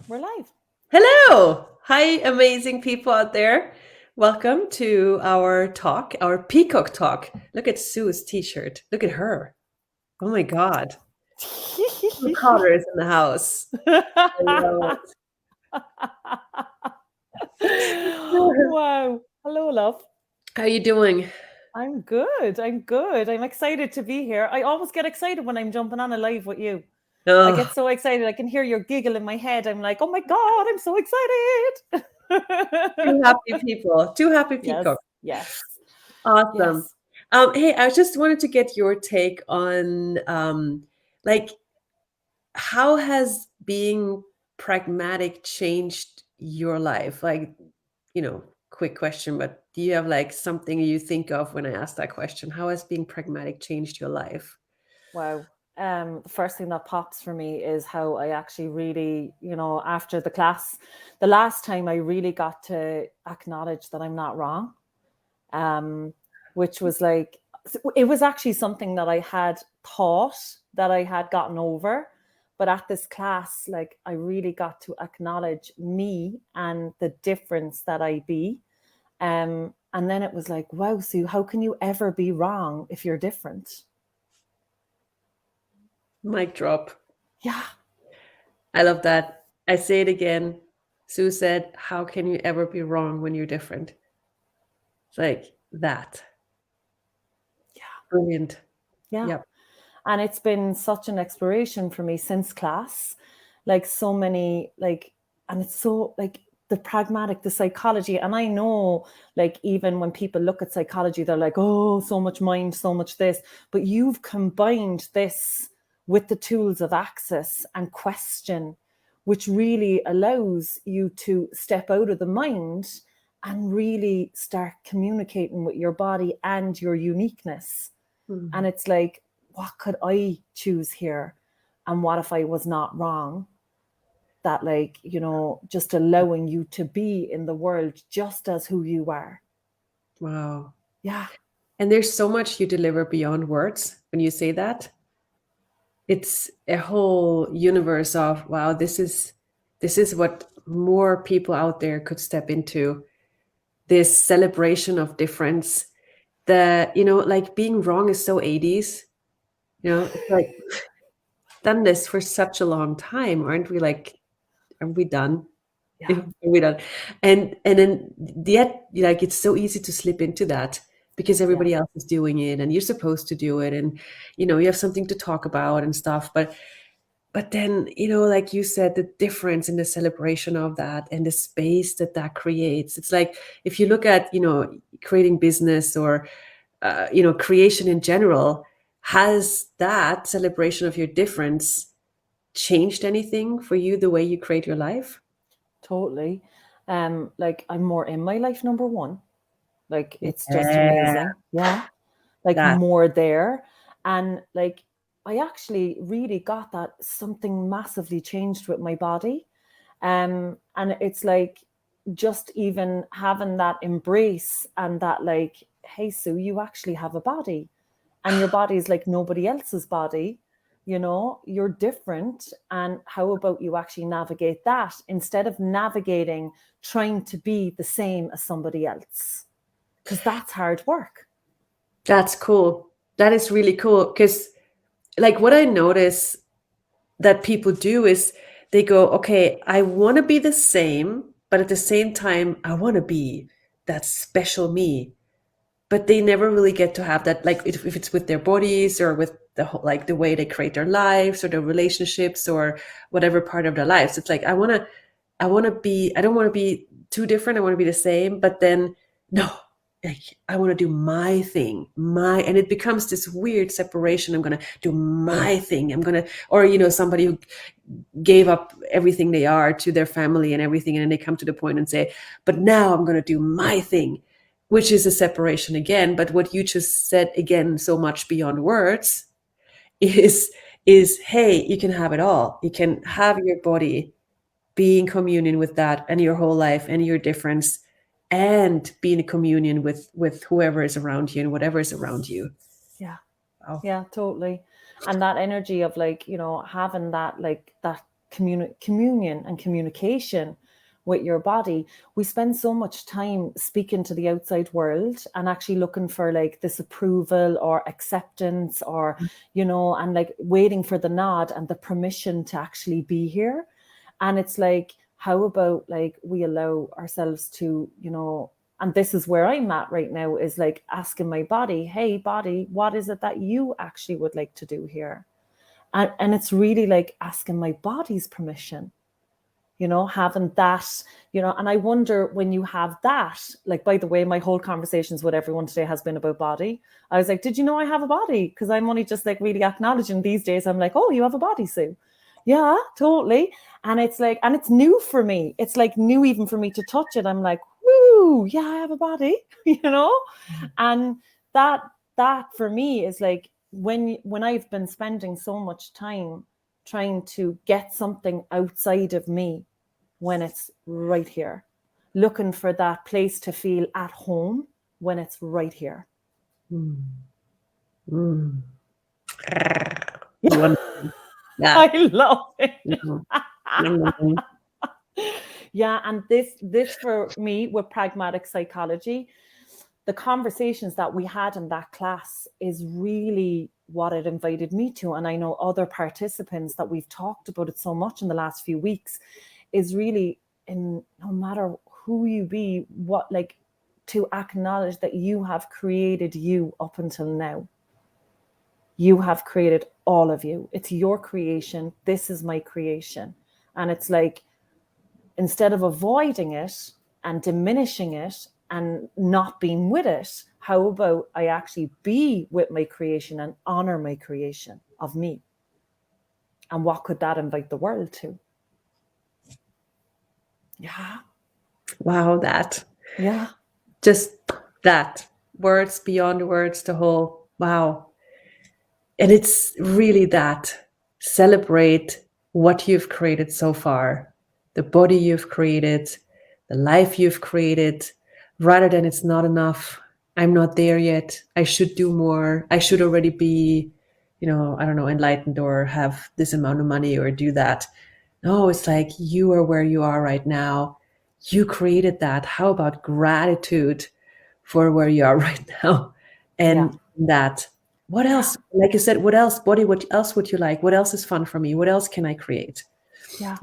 We're live. Hello! Hi, amazing people out there. Welcome to our talk, our peacock talk. Look at Sue's t-shirt. Look at her. Oh my God. Sue Cotter is in the house. I love it. Wow. Hello, love. How are you doing? I'm good. I'm good. I'm excited to be here. I always get excited when I'm jumping on a live with you. I Oh, get so excited. I can hear your giggle in my head. I'm like, oh my God, I'm so two excited. happy people. Two happy Yes, peacocks. yes, Awesome. yes. Hey, I just wanted to get your take on like how has being pragmatic changed your life? Like, quick question, but do you have like something you think of when I ask that question? How has being pragmatic changed your life? Wow. The first thing that pops for me is how I actually really, after the class, the last time I really got to acknowledge that I'm not wrong, um, which was like, it was actually something that I had thought that I had gotten over. But at this class, like, I really got to acknowledge me and the difference that I be. And then it was like, wow, Sue, how can you ever be wrong if you're different? Mic drop. Yeah. I love that. I say it again. Sue said, how can you ever be wrong when you're different? It's like that. Yeah. Brilliant. Yeah. Yep. And it's been such an exploration for me since class, like so many, like, and it's so like the pragmatic, the psychology. And I know, like, even when people look at psychology, they're like, oh, so much mind, so much this, but you've combined this with the tools of access and question, which really allows you to step out of the mind and really start communicating with your body and your uniqueness. And Mhm. it's like, what could I choose here? And what if I was not wrong? That, like, just allowing you to be in the world just as who you are. Wow. Yeah, And there's so much you deliver beyond words when you say that. It's a whole universe of wow, this is what more people out there could step into, this celebration of difference. The like being wrong is so 80s. It's like done this for such a long time, aren't we? Like, are we done? yeah, Are we done? And then yet, like, it's so easy to slip into that because yeah, everybody else is doing it and you're supposed to do it, and you have something to talk about and stuff. But then, like you said, the difference in the celebration of that and the space that that creates. It's like if you look at, creating business or, creation in general, has that celebration of your difference changed anything for you, the way you create your life? totally. Like, I'm more in my life, number one. Like, it's just Yeah, amazing. Yeah. Like, that. more there. And like, I actually really got that something massively changed with my body. And it's like, just even having that embrace and that, like, hey, Sue, you actually have a body, and your body is like nobody else's body. You're different. And how about you actually navigate that instead of navigating trying to be the same as somebody else? Because that's hard work. That's cool. That is really cool because, like, what I notice that people do is they go, okay, I want to be the same, but at the same time, I want to be that special me. But they never really get to have that, like, if it's with their bodies or with the whole, like the way they create their lives or their relationships or whatever part of their lives. It's like, I don't want to be too different. I want to be the same, but then no, like, I want to do my thing, and it becomes this weird separation. I'm going to do my thing. I'm going to, or, somebody who gave up everything they are to their family and everything. And then they come to the point and say, but now I'm going to do my thing, which is a separation again. But what you just said again, so much beyond words, is, hey, you can have it all. You can have your body, be in communion with that and your whole life and your difference, and be in communion with whoever is around you and whatever is around you. Yeah. Wow. Yeah, totally. And that energy of, like, having that, like, that communion and communication with your body, we spend so much time speaking to the outside world and actually looking for like this approval or acceptance or, you know, and like waiting for the nod and the permission to actually be here. And it's like, how about like we allow ourselves to, you know, and this is where I'm at right now, is like asking my body, hey body, what is it that you actually would like to do here? And it's really like asking my body's permission, you know, having that, you know. And I wonder, when you have that, like, by the way, my whole conversations with everyone today has been about body. I was like, did you know I have a body? Because I'm only just like really acknowledging these days. I'm like, oh, you have a body, Sue. Yeah, totally. And it's like, and it's new for me. It's like new even for me to touch it. I'm like, woo, yeah, I have a body, you know? And that for me is like, when I've been spending so much time trying to get something outside of me, when it's right here, looking for that place to feel at home when it's right here. Wonderful. Yeah. I love it. Mm. Yeah, and this for me with pragmatic psychology, the conversations that we had in that class is really what it invited me to. And I know other participants that we've talked about it so much in the last few weeks, is really, in no matter who you be, what, like, to acknowledge that you have created you up until now. You have created all of you. It's your creation. This is my creation. And it's like, instead of avoiding it and diminishing it and not being with it, how about I actually be with my creation and honor my creation of me? And what could that invite the world to? Yeah. Wow, that. Yeah. Just that. Words beyond words, the whole, wow. And it's really that. Celebrate what you've created so far, the body you've created, the life you've created, rather than it's not enough. I'm not there yet. I should do more. I should already be, you know, I don't know, enlightened or have this amount of money or do that. No, it's like you are where you are right now. You created that. How about gratitude for where you are right now? And that, what else? Like you said, what else, body, what else would you like? What else is fun for me? What else can I create? Yeah.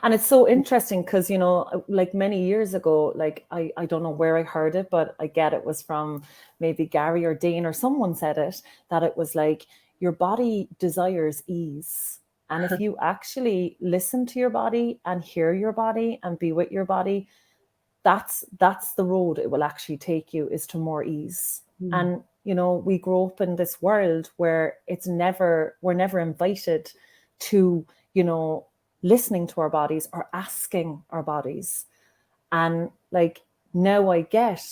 And it's so interesting because, you know, like many years ago, like I don't know where I heard it, but I get it was from maybe Gary or Dane or someone said it, that it was like, your body desires ease. And if you actually listen to your body and hear your body and be with your body, that's the road it will actually take you, is to more ease. And, you know, we grow up in this world where we're never invited to, you know, listening to our bodies or asking our bodies. And like, now I get,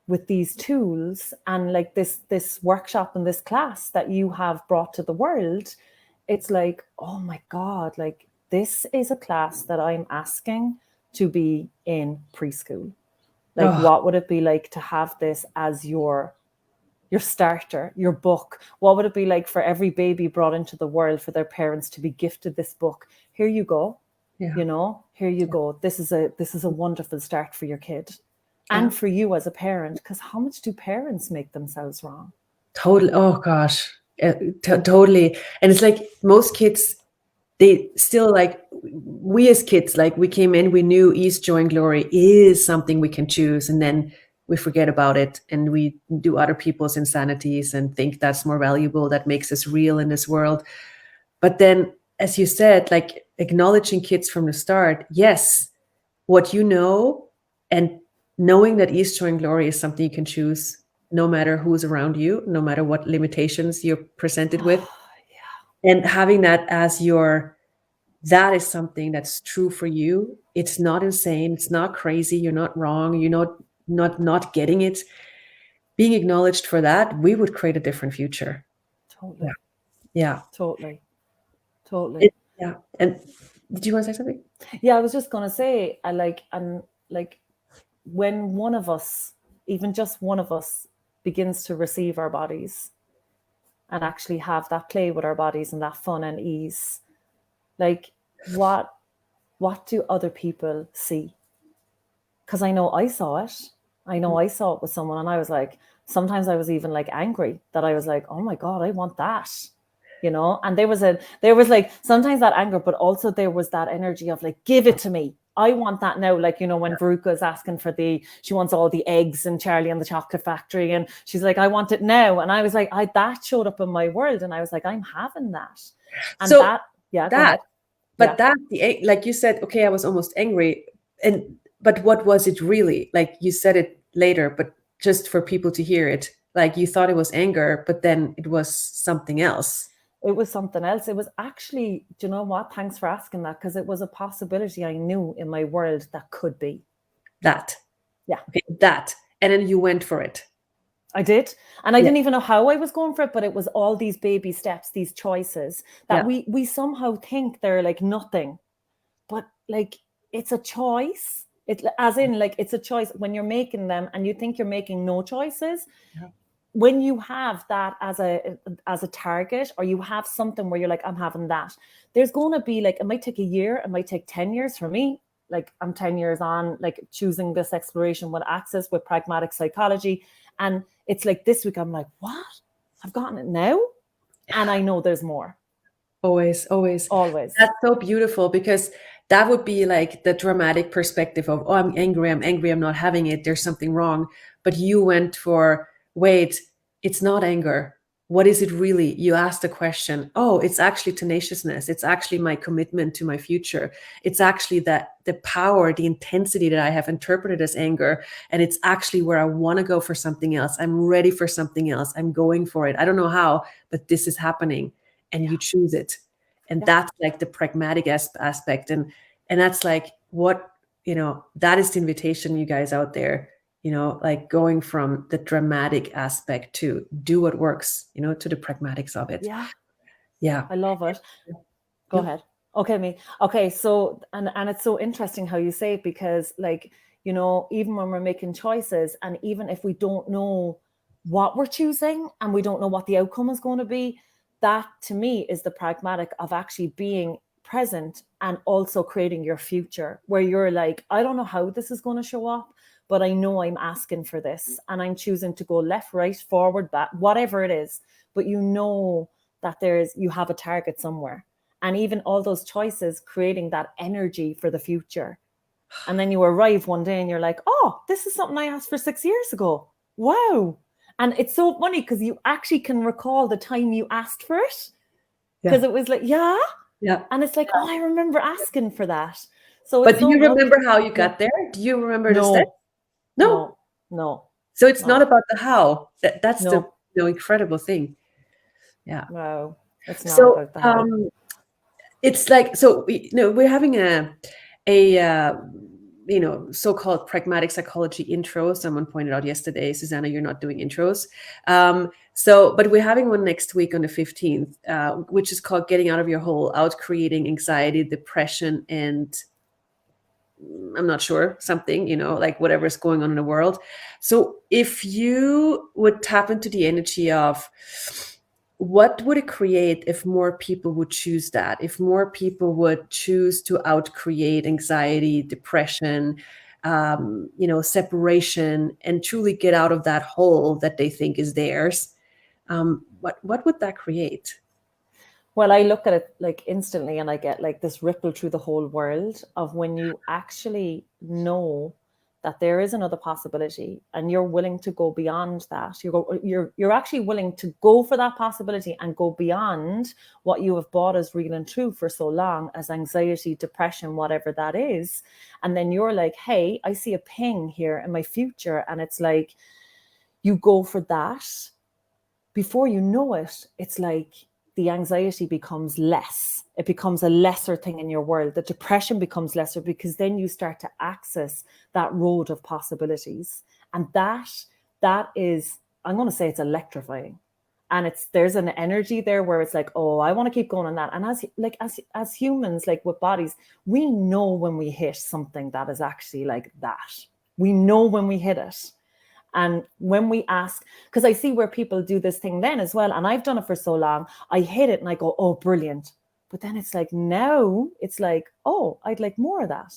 with these tools and like this workshop and this class that you have brought to the world, it's like, oh my God, like, this is a class that I'm asking to be in preschool. Like, what would it be like to have this as your starter, your book? What would it be like for every baby brought into the world, for their parents to be gifted this book? Here you go. Yeah. You know, here you go. This is a wonderful start for your kid and for you as a parent, because how much do parents make themselves wrong? Totally. Oh gosh. Totally. And it's like most kids, they still, like, we as kids, like, we came in, we knew ease, joy, and glory is something we can choose, and then we forget about it and we do other people's insanities and think that's more valuable, that makes us real in this world. But then, as you said, like, acknowledging kids from the start, yes, what you know, and knowing that ease, joy, and glory is something you can choose, no matter who's around you, no matter what limitations you're presented with. And having that as that is something that's true for you. It's not insane. It's not crazy. You're not wrong. You're not getting it. Being acknowledged for that, we would create a different future. Totally. Yeah. Totally. Yeah. And did you want to say something? Yeah, I was just going to say, when one of us, even just one of us, begins to receive our bodies and actually have that play with our bodies and that fun and ease, like, what do other people see? Because I know I saw it. I know I saw it with someone, and I was like, sometimes I was even like angry that I was like, oh my God, I want that. And there was like sometimes that anger, but also there was that energy of like, give it to me. I want that now. Like, when Veruca is asking she wants all the eggs and Charlie and the Chocolate Factory. And she's like, I want it now. And I was like, that showed up in my world. And I was like, I'm having that. And So go that, ahead. but like you said, okay, I was almost angry. But what was it really? Like you said it later, but just for people to hear it, like you thought it was anger, but then it was something else. It was something else. It was actually, do you know what? Thanks for asking that, because it was a possibility I knew in my world that could be. That. Yeah. Okay, that. And then you went for it. I did. And I didn't even know how I was going for it, but it was all these baby steps, these choices that we somehow think they're like nothing. But like, it's a choice. As in, like, it's a choice when you're making them and you think you're making no choices. Yeah. When you have that as a target, or you have something where you're like, I'm having that, there's going to be like, it might take a year, it might take 10 years for me. Like, I'm 10 years on, like, choosing this exploration with Access, with pragmatic psychology. And it's like this week, I'm like, what? I've gotten it now? And I know there's more. Always. That's so beautiful, because that would be like the dramatic perspective of, oh, I'm angry, I'm not having it, there's something wrong. But you went for, wait, it's not anger. What is it really? You asked a question. Oh, it's actually tenaciousness. It's actually my commitment to my future. It's actually the power, the intensity that I have interpreted as anger. And it's actually where I want to go for something else. I'm ready for something else. I'm going for it. I don't know how, but this is happening. And you choose it. And that's like the pragmatic aspect. And that's like what, that is the invitation, you guys out there, like going from the dramatic aspect to do what works, to the pragmatics of it. Yeah. I love it. Go ahead. Okay, me. Okay, so, and it's so interesting how you say it, because like, even when we're making choices, and even if we don't know what we're choosing and we don't know what the outcome is going to be, that to me is the pragmatic of actually being present and also creating your future, where you're like, I don't know how this is going to show up, but I know I'm asking for this, and I'm choosing to go left, right, forward, back, whatever it is. But that you have a target somewhere. And even all those choices, creating that energy for the future. And then you arrive one day and you're like, oh, this is something I asked for 6 years ago. Wow. And it's so funny, because you actually can recall the time you asked for it. Because it was like, yeah. And it's like, oh, I remember asking for that. So, but do you remember how you got there? Do you remember the steps? No. So it's not about the how. That's the incredible thing. Yeah. Wow. It's not about the how. It's like, so we're having a so-called pragmatic psychology intro. Someone pointed out yesterday, Susanna, you're not doing intros. But we're having one next week on the 15th, which is called Getting Out of Your Hole, Outcreating Anxiety, Depression, and I'm not sure, something, like whatever's going on in the world. So if you would tap into the energy of, what would it create if more people would choose that? If more people would choose to outcreate anxiety, depression, separation, and truly get out of that hole that they think is theirs, what would that create? Well, I look at it like instantly, and I get like this ripple through the whole world of when you actually know that there is another possibility, and you're willing to go beyond that. You're actually willing to go for that possibility and go beyond what you have bought as real and true for so long, as anxiety, depression, whatever that is. And then you're like, hey, I see a ping here in my future. And it's like, you go for that. Before you know it, it's like the anxiety becomes less. It becomes a lesser thing in your world. The depression becomes lesser, because then you start to access that road of possibilities. And that is, I'm going to say, it's electrifying. And there's an energy there where it's like, oh, I want to keep going on that. And as humans, like with bodies, we know when we hit something that is actually like that. We know when we hit it. And when we ask, because I see where people do this thing then as well, and I've done it for so long, I hit it and I go, oh, brilliant. But then it's like, now it's like, oh, I'd like more of that.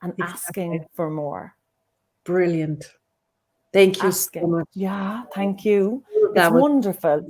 And asking for more. Brilliant. Thank you so much. Yeah, thank you. It's wonderful.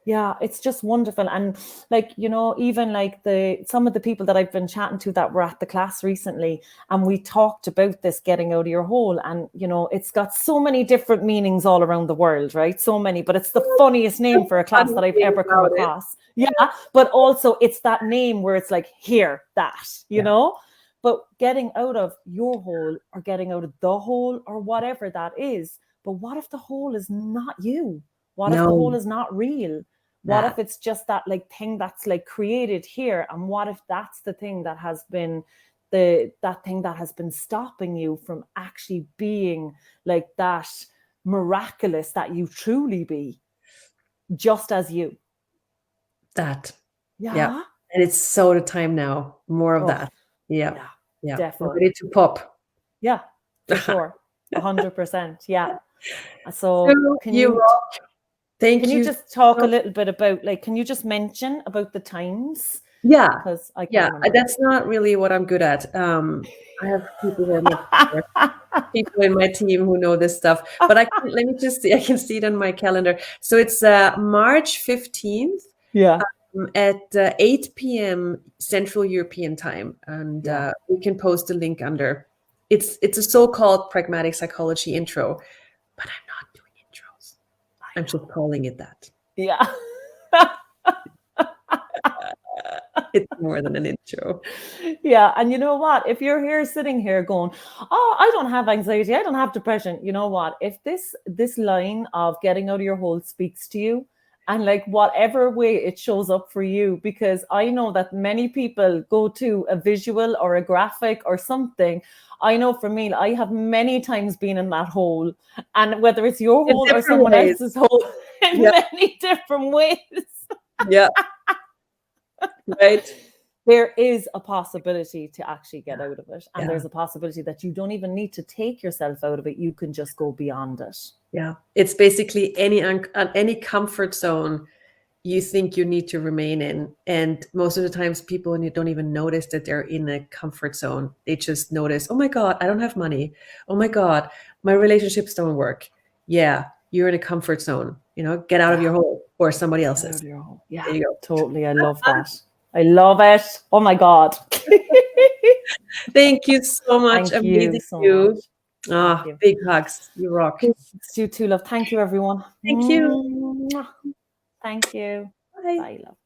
Yeah, it's just wonderful. And like, you know, even like some of the people that I've been chatting to that were at the class recently, and we talked about this getting out of your hole. And, you know, it's got so many different meanings all around the world, right? So many, but it's the funniest name for a class that I've ever come across. Yeah, but also it's that name where it's like, here, that, you know? But getting out of your hole or getting out of the hole or whatever that is. But what if the hole is not you? What if the hole is not real? What if it's just that like thing that's like created here? And what if that's the thing that has been that thing that has been stopping you from actually being like that miraculous that you truly be, just as you? That. Yeah. And it's so the time now. More of that. Yeah. Definitely. Ready to pop. Yeah, for sure. 100%. Yeah. So can you just talk a little bit about, like, can you just mention about the times? Yeah. Because I can't remember. That's not really what I'm good at. I have people who are people in my team who know this stuff, but let me just see. I can see it on my calendar. So it's March 15th. Yeah. At 8 p.m. Central European time, and we can post a link under. It's a so-called pragmatic psychology intro, but I'm not doing intros. I'm just calling it that. Yeah. It's more than an intro. Yeah. And you know what? If you're here sitting here going, oh, I don't have anxiety, I don't have depression, you know what? If this line of getting out of your hole speaks to you, and like whatever way it shows up for you, because I know that many people go to a visual or a graphic or something. I know for me, I have many times been in that hole, and whether it's your hole or someone else's hole, in many different ways. Yeah. Right. There is a possibility to actually get out of it. And there's a possibility that you don't even need to take yourself out of it. You can just go beyond it. Yeah. It's basically any comfort zone you think you need to remain in. And most of the times people don't even notice that they're in a comfort zone. They just notice, oh my God, I don't have money. Oh my God, my relationships don't work. Yeah, you're in a comfort zone. You know, get out of your hole, or somebody else's. Yeah, there you go. Totally. I love that. I love it. Oh my God. Thank you so much. Thank you so much. Big hugs. You rock. You too, love. Thank you, everyone. Thank you. Thank you. Bye. Bye, love.